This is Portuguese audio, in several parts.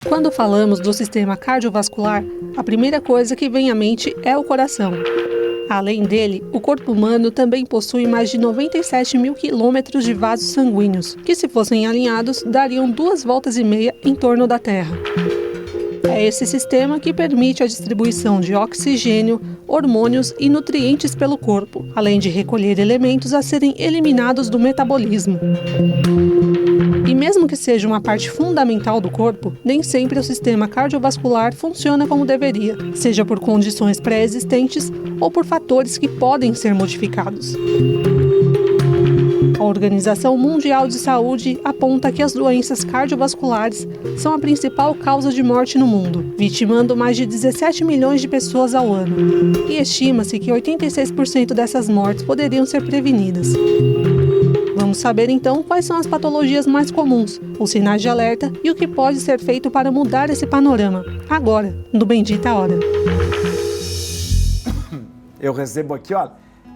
Quando falamos do sistema cardiovascular, a primeira coisa que vem à mente é o coração. Além dele, o corpo humano também possui mais de 97 mil quilômetros de vasos sanguíneos, que, se fossem alinhados, dariam 2,5 voltas em torno da Terra. É esse sistema que permite a distribuição de oxigênio, hormônios e nutrientes pelo corpo, além de recolher elementos a serem eliminados do metabolismo. E mesmo que seja uma parte fundamental do corpo, nem sempre o sistema cardiovascular funciona como deveria, seja por condições pré-existentes ou por fatores que podem ser modificados. A Organização Mundial de Saúde aponta que as doenças cardiovasculares são a principal causa de morte no mundo, vitimando mais de 17 milhões de pessoas ao ano. E estima-se que 86% dessas mortes poderiam ser prevenidas. Vamos saber então quais são as patologias mais comuns, os sinais de alerta e o que pode ser feito para mudar esse panorama. Agora, no Bendita Hora. Eu recebo aqui, ó,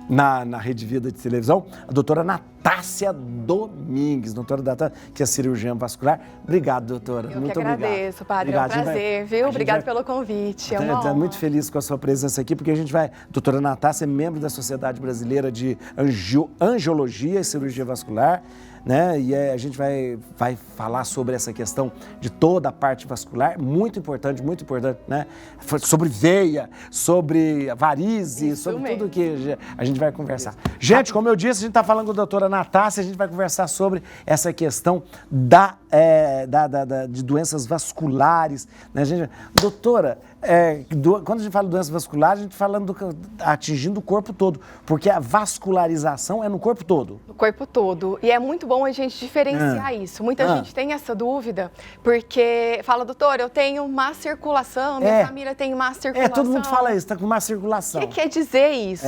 na Rede Vida de televisão, a doutora Natácia Domingues, doutora Natácia, que é cirurgiã vascular. Obrigado, doutora. Eu muito que agradeço, padre. Obrigado. É um prazer, viu? Obrigado pelo convite. É uma honra. Estou muito feliz com a sua presença aqui, porque a gente vai... Doutora Natácia é membro da Sociedade Brasileira de Angiologia e Cirurgia Vascular, né? E a gente vai falar sobre essa questão de toda a parte vascular, muito importante, né? Sobre veia, sobre varize, Isso sobre mesmo. tudo que a gente vai conversar. Gente, como eu disse, a gente está falando com a doutora Natácia, a gente vai conversar sobre essa questão de doenças vasculares, né? Doutora, quando a gente fala de doenças vasculares, a gente está falando atingindo o corpo todo, porque a vascularização é no corpo todo. No corpo todo. E é muito bom a gente diferenciar isso. Muita gente tem essa dúvida, porque fala, doutor, eu tenho má circulação, minha família tem má circulação. Todo mundo fala isso, está com má circulação. O que quer dizer isso?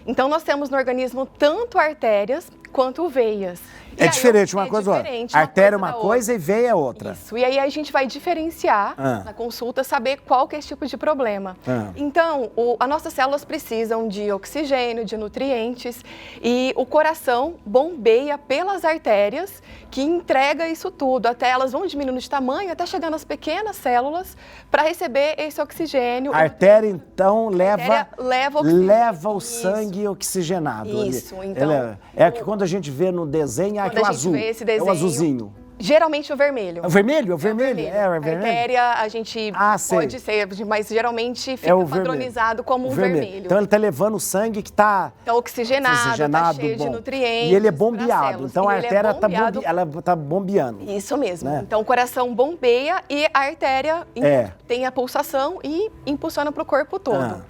Então, nós temos no organismo tanto artérias quanto veias. É diferente, uma coisa ou outra. Artéria é uma coisa e veia é outra. Isso, e aí a gente vai diferenciar na consulta, saber qual que é esse tipo de problema. Então, as nossas células precisam de oxigênio, de nutrientes, e o coração bombeia pelas artérias, que entrega isso tudo, até elas vão diminuindo de tamanho, até chegar nas pequenas células, para receber esse oxigênio. A artéria, então, leva o Isso. sangue oxigenado. Isso, ali. então. É que quando a gente vê no desenho, aqui é o azul. Esse desenho, é o azulzinho. Geralmente o vermelho. É o vermelho? É o vermelho? A artéria, a gente pode ser, mas geralmente fica padronizado como o vermelho. Então ele está levando o sangue que está oxigenado, está cheio de nutrientes. E ele é bombeado. Então a artéria está bombeando. Isso mesmo. Né? Então o coração bombeia e a artéria tem a pulsação e impulsiona para o corpo todo.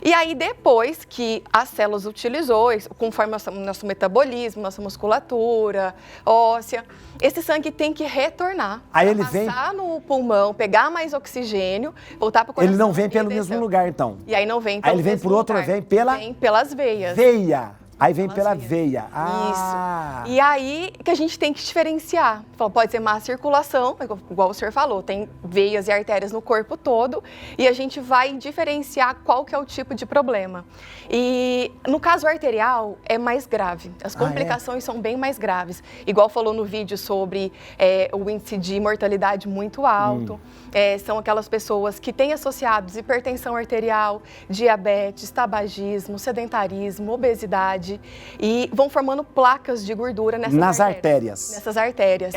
E aí, depois que as células utilizou, conforme nosso metabolismo, nossa musculatura óssea, esse sangue tem que retornar. Aí ele passar no pulmão, pegar mais oxigênio, voltar para o coração. Ele não vem pelo mesmo lugar, então. E aí não vem pelo mesmo lugar. Aí ele vem por outro, vem pelas veias. Veia. Aí vem pela veia. Isso. E aí que a gente tem que diferenciar. Pode ser má circulação, igual o senhor falou, tem veias e artérias no corpo todo, e a gente vai diferenciar qual que é o tipo de problema. E no caso arterial, é mais grave. As complicações são bem mais graves. Igual falou no vídeo sobre o índice de mortalidade muito alto. São aquelas pessoas que têm associados hipertensão arterial, diabetes, tabagismo, sedentarismo, obesidade, e vão formando placas de gordura nessas artérias. Nessas artérias.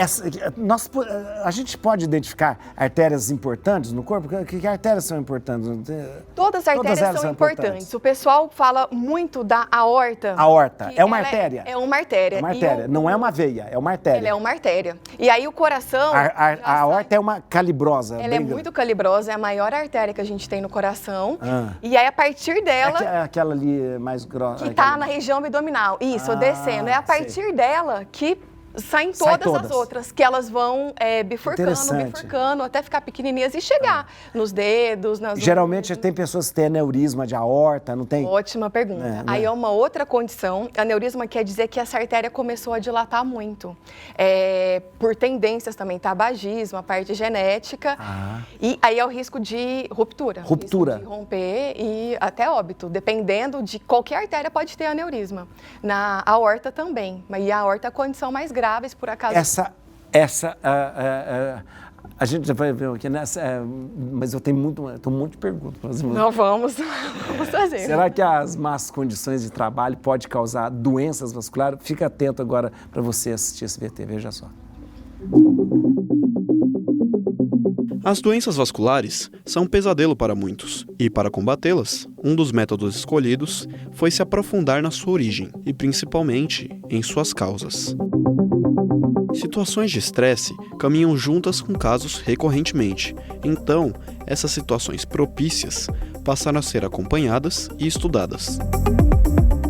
A gente pode identificar artérias importantes no corpo? Que artérias são importantes? Todas as artérias são importantes. O pessoal fala muito da aorta. A aorta é uma artéria? É uma artéria. É uma artéria, não é uma veia, é uma artéria. Ela é uma artéria. E aí o coração... A aorta é uma calibrosa. Ela é muito calibrosa, é a maior artéria que a gente tem no coração. E aí, a partir dela... É aquela ali mais grossa. Que está na região abdominal. Isso, descendo. É a partir dela que saem todas as outras, que elas vão bifurcando, até ficar pequenininhas e chegar nos dedos, nas Geralmente tem pessoas que têm aneurisma de aorta, não tem? Ótima pergunta. Aí é uma outra condição. Aneurisma quer dizer que essa artéria começou a dilatar muito. Por tendências também, tabagismo, a parte genética. E aí é o risco de ruptura. Ruptura. Risco de romper e até óbito. Dependendo de qualquer artéria pode ter aneurisma. Na aorta também. E a aorta é a condição mais graves, por acaso. A gente já vai ver aqui nessa, mas eu tenho um monte de perguntas. Não, vamos fazer. Será que as más condições de trabalho podem causar doenças vasculares? Fica atento agora para você assistir esse VT, veja só. As doenças vasculares são um pesadelo para muitos, e para combatê-las, um dos métodos escolhidos foi se aprofundar na sua origem e principalmente em suas causas. Situações de estresse caminham juntas com casos recorrentemente, então essas situações propícias passaram a ser acompanhadas e estudadas.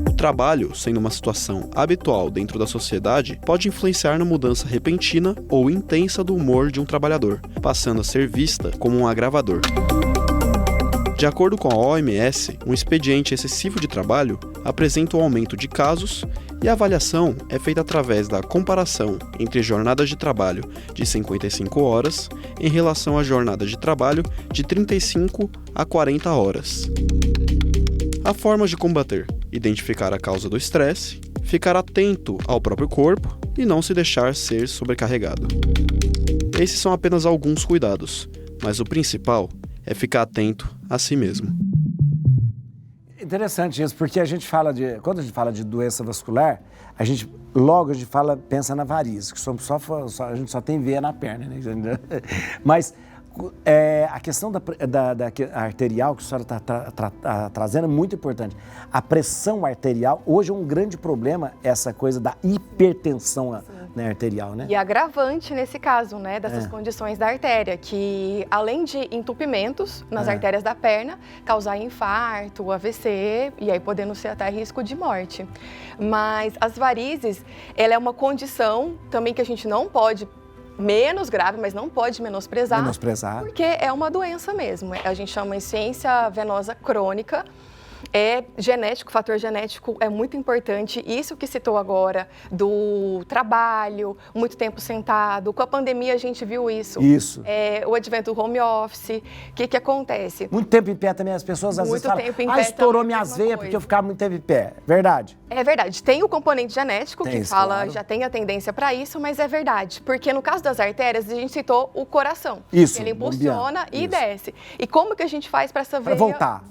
O trabalho, sendo uma situação habitual dentro da sociedade, pode influenciar na mudança repentina ou intensa do humor de um trabalhador, passando a ser vista como um agravador. De acordo com a OMS, um expediente excessivo de trabalho apresenta um aumento de casos e a avaliação é feita através da comparação entre jornadas de trabalho de 55 horas em relação à jornada de trabalho de 35 a 40 horas. Há formas de combater: identificar a causa do estresse, ficar atento ao próprio corpo e não se deixar ser sobrecarregado. Esses são apenas alguns cuidados, mas o principal é ficar atento a si mesmo. Interessante isso, porque quando a gente fala de doença vascular, a gente pensa na varizes, que a gente só tem veia na perna, né? Mas a questão da arterial que a senhora está trazendo é muito importante. A pressão arterial, hoje é um grande problema, essa coisa da hipertensão, né, arterial, né? E agravante nesse caso, né, dessas condições da artéria, que além de entupimentos nas artérias da perna, causar infarto, AVC, e aí podendo ser até risco de morte. Mas as varizes, ela é uma condição também que a gente não pode, menos grave, mas não pode menosprezar. Porque é uma doença mesmo. A gente chama insuficiência venosa crônica. É genético, o fator genético é muito importante. Isso que citou agora, do trabalho, muito tempo sentado. Com a pandemia a gente viu isso. O advento do home office. O que acontece? Muito tempo em pé também, as pessoas às vezes falam, estourou minhas veias porque eu ficava muito tempo em pé. Verdade? É verdade. Tem o componente genético, que fala, claro, já tem a tendência para isso, mas é verdade. Porque no caso das artérias, a gente citou o coração. Isso, ele impulsiona e desce. E como que a gente faz para essa veia voltar?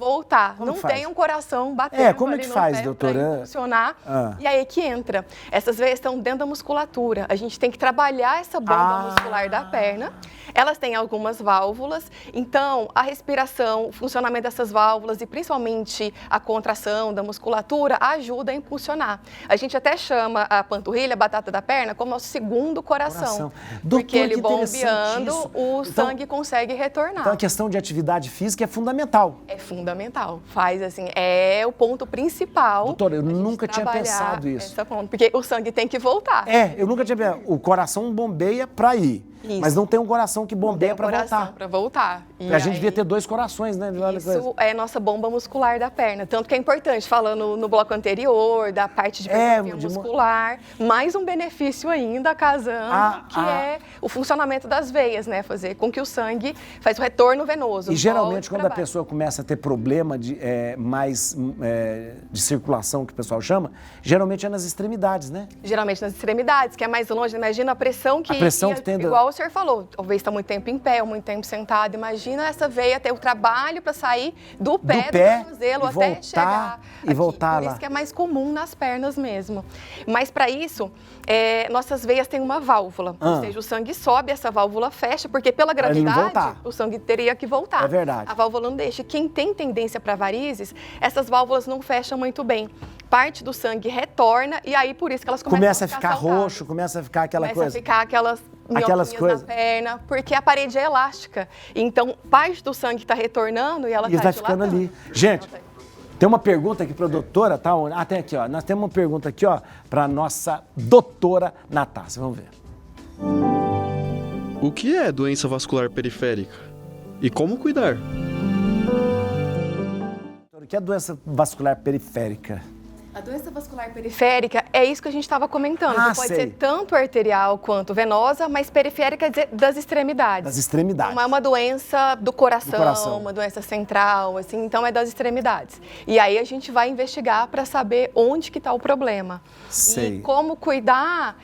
Não tem um coração batendo como é que faz, doutora? Funcionar. E aí que entra. Essas veias estão dentro da musculatura. A gente tem que trabalhar essa bomba muscular da perna. Elas têm algumas válvulas. Então, a respiração, o funcionamento dessas válvulas e principalmente a contração da musculatura ajuda a impulsionar. A gente até chama a panturrilha, a batata da perna, como nosso segundo coração. Porque ele bombeando, o sangue consegue retornar. Então, a questão de atividade física é fundamental. É fundamental. Faz assim, é o ponto principal. Doutora, eu nunca tinha pensado isso. Porque o sangue tem que voltar. Eu nunca tinha pensado. O coração bombeia para ir. Isso. Mas não tem um coração que bombeia para voltar. Para voltar. A gente devia ter dois corações, né? Isso é nossa bomba muscular da perna. Tanto que é importante, falando no bloco anterior, da parte de hipertrofia muscular, mais um benefício ainda, casando, que é o funcionamento das veias, né? Fazer com que o sangue faz o retorno venoso. E geralmente, quando a pessoa começa a ter problema de circulação, que o pessoal chama, geralmente é nas extremidades, né? Geralmente nas extremidades, que é mais longe. Imagina a pressão que tem... Igual o senhor falou, talvez está muito tempo em pé ou muito tempo sentado. Imagina essa veia ter o trabalho para sair do pé, do tornozelo até chegar e voltar lá. Por isso que é mais comum nas pernas mesmo. Mas para isso, nossas veias têm uma válvula. Ou seja, o sangue sobe, essa válvula fecha, porque pela gravidade o sangue teria que voltar. É verdade. A válvula não deixa. Quem tem tendência para varizes, essas válvulas não fecham muito bem. Parte do sangue retorna e aí por isso que elas começam a ficar roxo, começa a ficar aquela coisa. Começa a ficar aquelas coisas na perna, porque a parede é elástica. Então, parte do sangue está retornando e ela está vai ficando ali. Gente, tem uma pergunta aqui para a doutora, tá? Tem aqui, ó. Nós temos uma pergunta aqui, ó, para a nossa doutora Natácia. Vamos ver. O que é doença vascular periférica? E como cuidar? O que é doença vascular periférica? A doença vascular periférica é isso que a gente estava comentando. Que pode ser tanto arterial quanto venosa, mas periférica quer dizer das extremidades. Das extremidades. Não é uma doença do coração, uma doença central, assim, então é das extremidades. E aí a gente vai investigar para saber onde que está o problema. Sei. E como cuidar,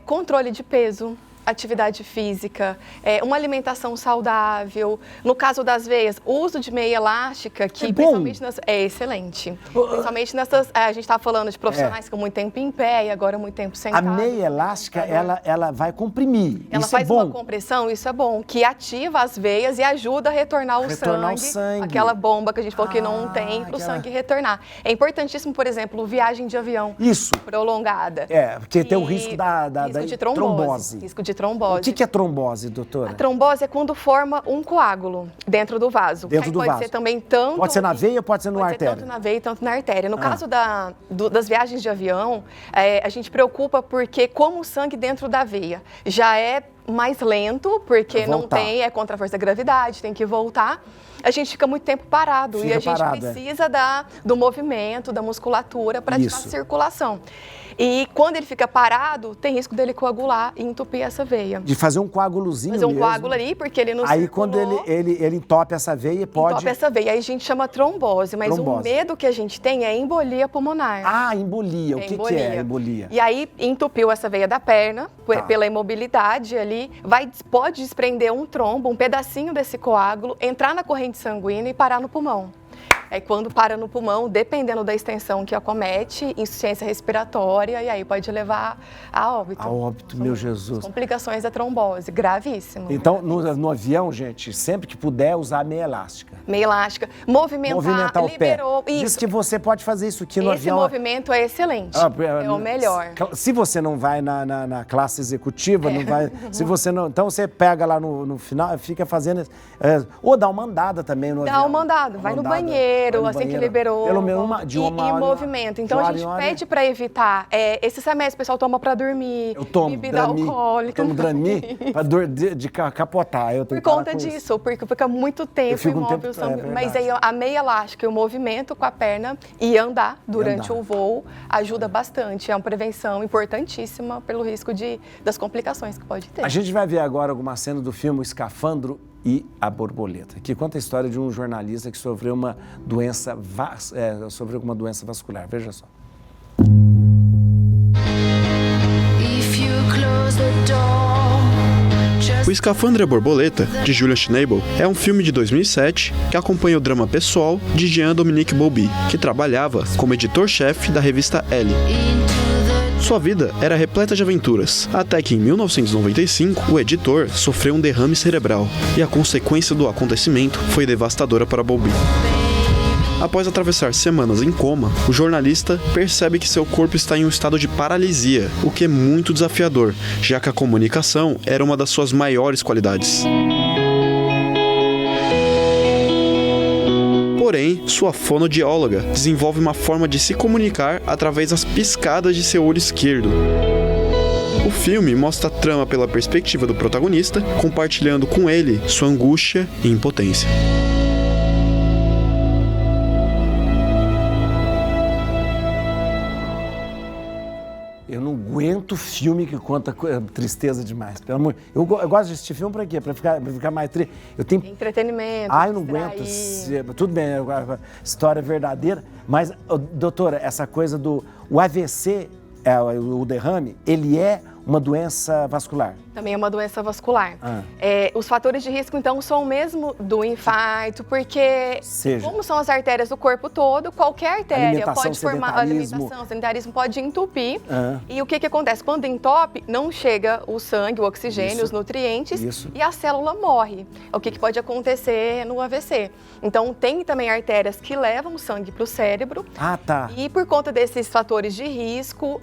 controle de peso. atividade física, uma alimentação saudável. No caso das veias, o uso de meia elástica, que principalmente é excelente. Principalmente nessas, a gente estava falando de profissionais que ficam muito tempo em pé e agora muito tempo sentado. A meia elástica, ela vai comprimir. Ela isso faz é bom. uma compressão, isso é bom, que ativa as veias e ajuda a retornar o sangue. Aquela bomba que a gente falou que não tem para o sangue retornar. É importantíssimo, por exemplo, viagem de avião prolongada. Porque tem o risco risco de trombose. Risco de trombose. O que é trombose, doutora? A trombose é quando forma um coágulo dentro do vaso. Dentro do pode vaso. Ser também tanto... Pode ser na veia ou pode ser na artéria? Tanto na veia e tanto na artéria. No caso das viagens de avião, a gente preocupa porque como o sangue dentro da veia já é mais lento, porque não tem, contra a força da gravidade, tem que voltar. A gente fica muito tempo parado e a gente precisa do movimento, da musculatura para ativar a circulação. E quando ele fica parado, tem risco dele coagular e entupir essa veia. De fazer um coágulozinho mesmo. Fazer um coágulo ali, porque ele não Aí circulou. quando ele entope essa veia, pode... Entope essa veia, aí a gente chama trombose, mas o medo que a gente tem é embolia pulmonar. Ah, embolia. O que é embolia? E aí entupiu essa veia da perna, pela imobilidade ali, pode desprender um trombo, um pedacinho desse coágulo, entrar na corrente sanguínea e parar no pulmão. Aí quando para no pulmão, dependendo da extensão que acomete, insuficiência respiratória, e aí pode levar a óbito. A óbito, meu Jesus. Complicações da trombose, gravíssimo. Então, no avião, gente, sempre que puder, usar meia elástica. Meia elástica. Movimentar liberou. O pé. Diz que você pode fazer isso aqui no avião. Esse movimento é excelente, é o melhor. Se você não vai na classe executiva, não vai... Se você não... Então, você pega lá no final, fica fazendo... ou dá uma andada também no avião. Dá uma andada, vai no banheiro, assim que liberou. Pelo menos de uma hora. E movimento. Então, a gente pede para evitar. Esses remédios o pessoal toma para dormir. Eu tomo bebida alcoólica. Eu tomo Drami para de capotar. Por conta disso, porque fica muito tempo imóvel. Mas aí a meia elástica e o movimento com a perna e andar durante o voo ajuda bastante. É uma prevenção importantíssima pelo risco das complicações que pode ter. A gente vai ver agora alguma cena do filme O Escafandro e a Borboleta, que conta a história de um jornalista que sofreu uma doença vascular. Veja só. O Escafandro e a Borboleta, de Julia Schnabel, é um filme de 2007 que acompanha o drama pessoal de Jean-Dominique Bauby, que trabalhava como editor-chefe da revista Elle. Sua vida era repleta de aventuras, até que em 1995 o editor sofreu um derrame cerebral e a consequência do acontecimento foi devastadora para Bauby. Após atravessar semanas em coma, o jornalista percebe que seu corpo está em um estado de paralisia, o que é muito desafiador, já que a comunicação era uma das suas maiores qualidades. Porém, sua fonoaudióloga desenvolve uma forma de se comunicar através das piscadas de seu olho esquerdo. O filme mostra a trama pela perspectiva do protagonista, compartilhando com ele sua angústia e impotência. Eu não aguento filme que conta tristeza demais. Pelo amor. Eu gosto de assistir filme pra quê? Pra ficar mais triste. Eu tenho... Entretenimento. Eu não aguento. Tudo bem, história verdadeira. Mas, doutora, essa coisa do... O AVC, o derrame, ele é uma doença vascular. Também é uma doença vascular. Os fatores de risco, então, são o mesmo do infarto, porque como são as artérias do corpo todo, qualquer artéria pode formar alimentação, sedentarismo pode entupir. E o que acontece? Quando entope, não chega o sangue, o oxigênio, os nutrientes e a célula morre. O que pode acontecer no AVC? Então, tem também artérias que levam o sangue para o cérebro. E por conta desses fatores de risco,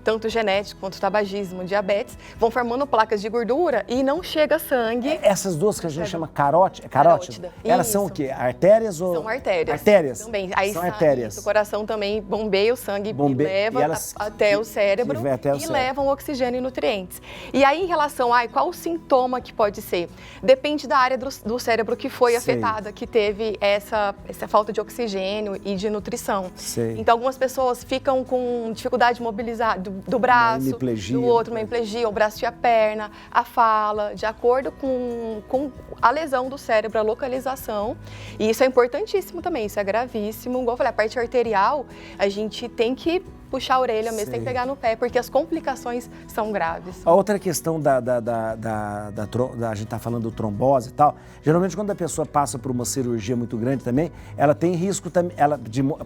tanto genético quanto tabagismo, diabetes, vão formando placas de gordura e não chega sangue. Essas duas que a gente chama carótida, elas são o quê? Artérias ou... São artérias. Artérias? Também. Aí são artérias. O coração também bombeia o sangue e leva até o cérebro e levam oxigênio e nutrientes. E aí, em relação a qual o sintoma que pode ser? Depende da área do cérebro que foi afetada, que teve essa falta de oxigênio e de nutrição. Então, algumas pessoas ficam com dificuldade de mobilizar do braço, do outro, uma hemiplegia, o braço e a perna, a fala, de acordo com a lesão do cérebro, a localização. E isso é importantíssimo também, isso é gravíssimo. Igual eu falei, a parte arterial, a gente tem que puxar a orelha mesmo, Sei. tem que pegar no pé, porque as complicações são graves. A outra questão a gente tá falando do trombose e tal, geralmente quando a pessoa passa por uma cirurgia muito grande também, ela tem risco também,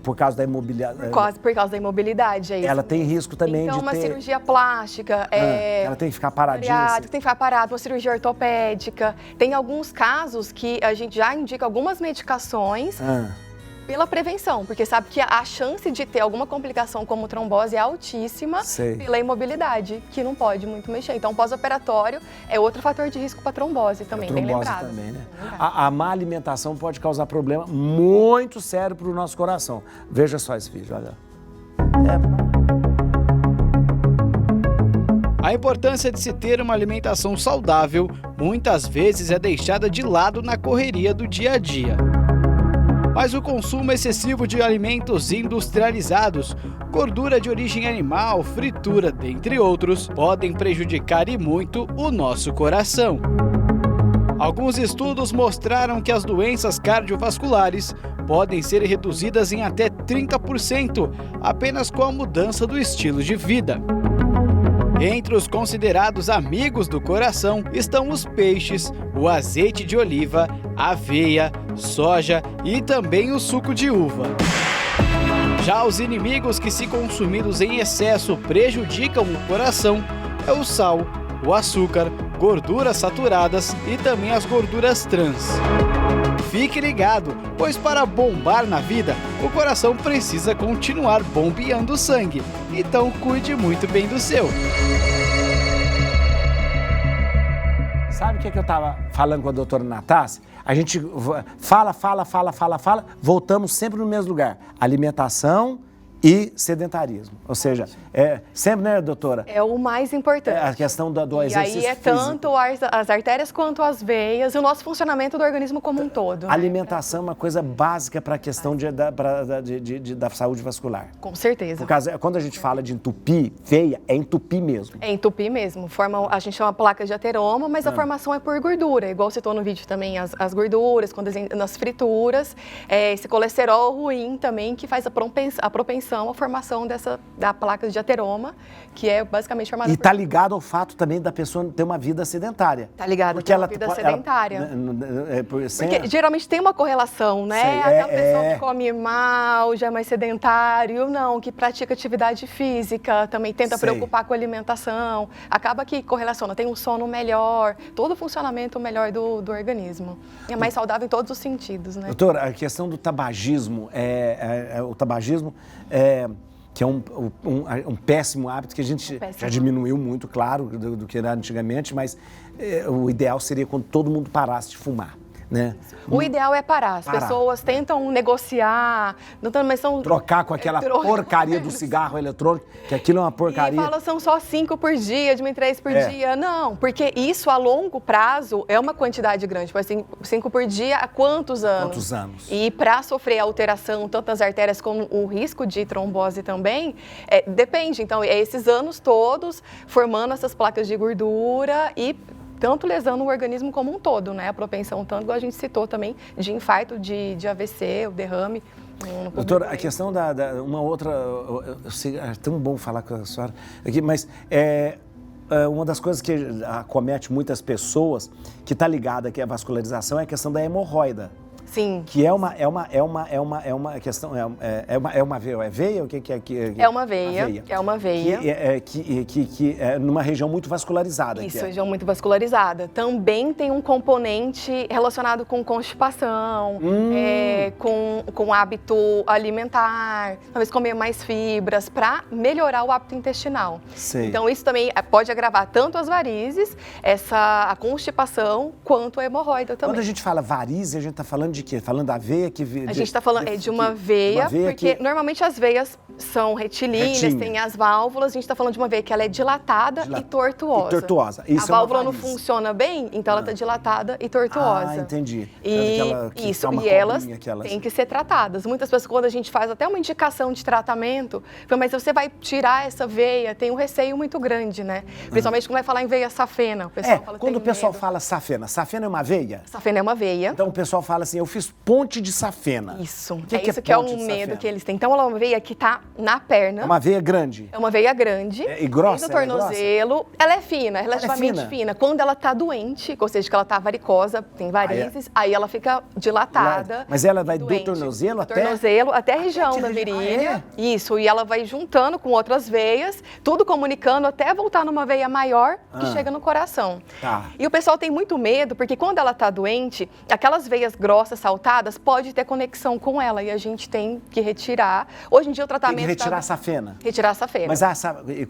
por causa da imobilidade. Por causa da imobilidade, é isso. Ela tem risco também então, de uma ter... cirurgia plástica, Ela tem que ficar paradinha. Assim. tem que ficar parada, uma cirurgia ortopédica. Tem alguns casos que a gente já indica algumas medicações pela prevenção, porque sabe que a chance de ter alguma complicação como trombose é altíssima pela imobilidade, que não pode muito mexer. Então, pós-operatório é outro fator de risco para trombose também, bem lembrado. Também, né? A má alimentação pode causar problema muito sério para o nosso coração. Veja só esse vídeo, olha. A importância de se ter uma alimentação saudável muitas vezes é deixada de lado na correria do dia a dia. Mas o consumo excessivo de alimentos industrializados, gordura de origem animal, fritura, dentre outros, podem prejudicar e muito o nosso coração. Alguns estudos mostraram que as doenças cardiovasculares podem ser reduzidas em até 30% apenas com a mudança do estilo de vida. Entre os considerados amigos do coração estão os peixes, o azeite de oliva, a aveia, soja e também o suco de uva. Já os inimigos que, se consumidos em excesso, prejudicam o coração é o sal, o açúcar, gorduras saturadas e também as gorduras trans. Fique ligado, pois para bombar na vida, o coração precisa continuar bombeando sangue. Então cuide muito bem do seu. Sabe o que eu estava falando com a doutora Natácia? A gente fala, voltamos sempre no mesmo lugar. Alimentação e sedentarismo. Ou seja, sempre, né, doutora? É o mais importante. A questão do exercício físico. E aí tanto as artérias quanto as veias e o nosso funcionamento do organismo como um todo. A alimentação é uma coisa básica para a questão da saúde vascular. Com certeza. Por causa, quando a gente fala de entupir veia, é entupir mesmo. É entupir mesmo. A gente chama placa de ateroma, mas a formação é por gordura. Igual citou no vídeo também, as gorduras, nas frituras. Esse colesterol ruim também que faz a propensão à formação da placa de ateroma, que é basicamente formada E está ligado ao fato também da pessoa ter uma vida sedentária. Está ligado a ter uma vida sedentária. Porque geralmente tem uma correlação, né? Aquela pessoa que come mal, já é mais sedentário, não, que pratica atividade física, também tenta preocupar com a alimentação. Acaba que correlaciona, tem um sono melhor, todo o funcionamento melhor do organismo. É mais saudável em todos os sentidos, né? Doutora, a questão do tabagismo, o tabagismo que é um péssimo hábito que a gente já diminuiu muito, claro, do que era antigamente, mas o ideal seria quando todo mundo parasse de fumar, né? O ideal é parar. As pessoas tentam negociar, mas são... Trocar com aquela porcaria do cigarro eletrônico, que aquilo é uma porcaria. E fala, são só 5 por dia, diminuir 3 por dia. Não, porque isso a longo prazo é uma quantidade grande. Tipo assim, 5 por dia há quantos anos? Quantos anos? E para sofrer alteração, tanto nas artérias como o risco de trombose também, depende. Então, é esses anos todos formando essas placas de gordura e tanto lesando o organismo como um todo, né? A propensão, tanto que a gente citou também, de infarto, de AVC, o derrame. Doutora, a questão uma outra, eu sei, é tão bom falar com a senhora aqui, mas uma das coisas que acomete muitas pessoas, que está ligada aqui à vascularização, é a questão da hemorroida. Sim. Que é uma questão, é uma veia, o que é? É uma veia, é uma veia. Que é numa região muito vascularizada. Isso, região muito vascularizada. Também tem um componente relacionado com constipação, com hábito alimentar, talvez comer mais fibras, para melhorar o hábito intestinal. Sei. Então isso também pode agravar tanto as varizes, a constipação, quanto a hemorroida também. Quando a gente fala varizes, a gente está falando de quê? Falando da veia que... A gente está falando de uma veia, porque normalmente as veias são retilíneas, tem as válvulas, a gente está falando de uma veia que ela é dilatada e tortuosa. Isso a válvula não funciona bem, então ela está dilatada e tortuosa. Ah, entendi. E elas têm que ser tratadas. Muitas pessoas, quando a gente faz até uma indicação de tratamento, mas você vai tirar essa veia, tem um receio muito grande, né? Principalmente quando vai falar em veia safena. O pessoal fala, quando o pessoal fala safena é uma veia? Safena é uma veia. Então o pessoal fala assim, eu fiz ponte de safena. Isso. O que Isso que é ponte um de medo safena? que eles têm. Então, ela é uma veia que tá na perna. É uma veia grande. É uma veia grande. E grossa? Desde o tornozelo. Ela é fina, relativamente fina. fina. Quando ela tá doente, ou seja, que ela tá varicosa, tem varizes, aí ela fica dilatada. Mas ela vai doente. do tornozelo até... Tornozelo até a região que da região? virilha. Isso, e ela vai juntando com outras veias, tudo comunicando até voltar numa veia maior que chega no coração. Tá. E o pessoal tem muito medo, porque quando ela tá doente, aquelas veias grossas, saltadas, pode ter conexão com ela e a gente tem que retirar. Hoje em dia o tratamento... Tem que retirar a safena. Retirar a safena. Mas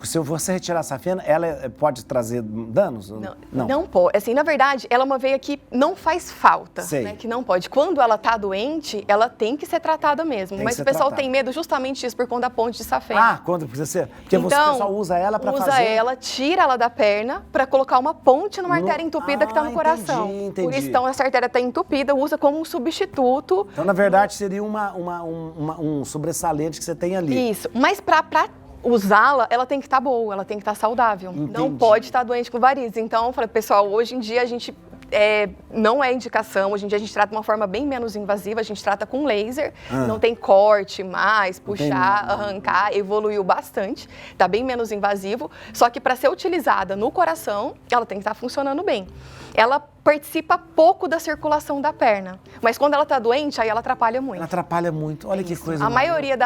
se você retirar a safena, ela pode trazer danos? Não pode. Assim, na verdade, ela é uma veia que não faz falta, Sei. né? Que não pode. Quando ela tá doente, ela tem que ser tratada mesmo. Tem Mas que ser o pessoal tratada. tem medo justamente disso, por conta da ponte de safena. Ah, quando precisa ser? Porque o pessoal usa ela para fazer... Usa ela, tira ela da perna para colocar uma ponte numa artéria entupida que tá no coração. Entendi. Por isso, então, essa artéria tá entupida, usa como um substituto. Então, na verdade, seria um sobressalente que você tem ali. Isso. Mas para usá-la, ela tem que estar boa, ela tem que estar saudável. Entendi. Não pode estar doente com varizes. Então, eu falei, pessoal, hoje em dia a gente não é indicação, hoje em dia a gente trata de uma forma bem menos invasiva, a gente trata com laser, não tem corte mais, puxar, arrancar, evoluiu bastante, tá bem menos invasivo, só que para ser utilizada no coração, ela tem que estar funcionando bem. Ela participa pouco da circulação da perna, mas quando ela está doente, aí ela atrapalha muito. Ela atrapalha muito. Olha que coisa. A maioria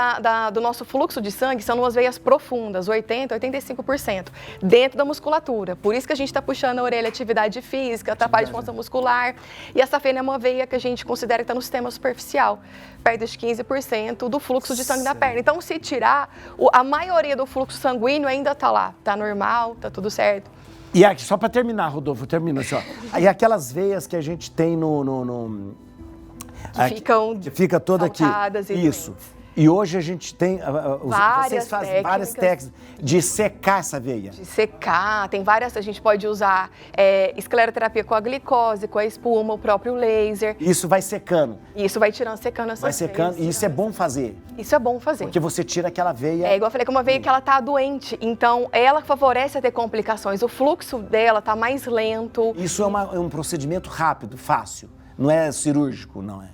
do nosso fluxo de sangue são nas veias profundas, 80%, 85%, dentro da musculatura. Por isso que a gente está puxando a orelha, atividade física, atrapalha de função muscular. E a safena é uma veia que a gente considera que está no sistema superficial, perto de 15% do fluxo de sangue da perna. Então, se tirar, a maioria do fluxo sanguíneo ainda está lá, está normal, está tudo certo. E aqui, só para terminar, Rodolfo, termina assim, ó. Aí aquelas veias que a gente tem Que fica toda aqui. E isso. E hoje a gente tem... Várias vocês fazem várias técnicas de secar essa veia. De secar, tem várias, a gente pode usar escleroterapia com a glicose, com a espuma, o próprio laser. Isso vai secando. Isso vai tirando, secando essas Vai secando, veias. e isso é bom fazer. Isso é bom fazer. Porque você tira aquela veia... É igual eu falei, que é uma veia que ela tá doente, então ela favorece a ter complicações. O fluxo dela tá mais lento. Isso é um procedimento rápido, fácil. Não é cirúrgico, não é?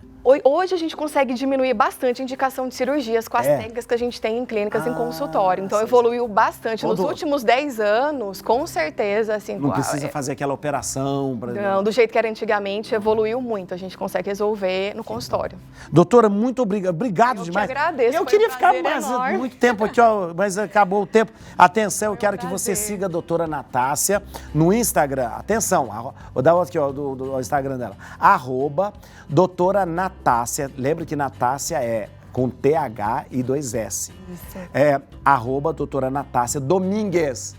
Hoje a gente consegue diminuir bastante a indicação de cirurgias com as técnicas que a gente tem em clínicas, em consultório. Então, evoluiu bastante. Nos últimos 10 anos, com certeza, assim... Não precisa fazer aquela operação... Não, do jeito que era antigamente, evoluiu muito. A gente consegue resolver no consultório. Doutora, muito obrigado demais. Eu te agradeço. Eu queria ficar muito tempo aqui, ó, mas acabou o tempo. Atenção, eu quero que você siga a doutora Natácia no Instagram. Atenção, vou dar aqui, ó, do Instagram dela. @doutora Natácia. Lembra que Natácia é com TH e 2 S. Isso. @doutora Natácia Domingues.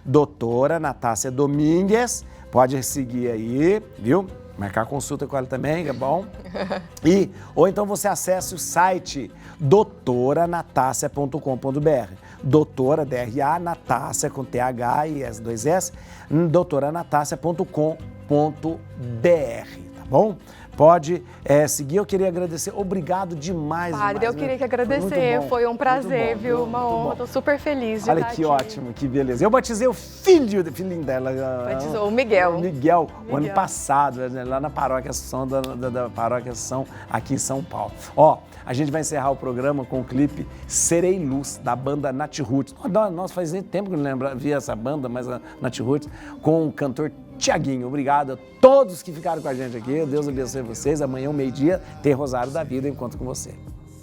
@doutora Natácia Domingues. Pode seguir aí, viu? Marcar consulta com ela também, é bom. Ou então você acesse o site doutoranatácia.com.br. Doutora, DRA, Natácia com TH e 2 S, doutoranatácia.com.br, tá bom? Pode seguir, eu queria agradecer, obride demais. Padre, eu queria que agradecer, foi um prazer, viu? Uma honra, tô super feliz de Olha estar que aqui. ótimo, que beleza. Eu batizei o filhinho dela. Batizou o Miguel. O ano passado, né, lá na Paróquia Assunção, da Paróquia Assunção, aqui em São Paulo. Ó, a gente vai encerrar o programa com o clipe Serei Luz, da banda Nat Roots. Nossa, faz tempo que eu não via essa banda, mas a Nat Roots, com o cantor Tiaguinho. Obrigado a todos que ficaram com a gente aqui. Deus abençoe vocês. Amanhã, ao meio-dia, tem Rosário da Vida. Eu encontro com você.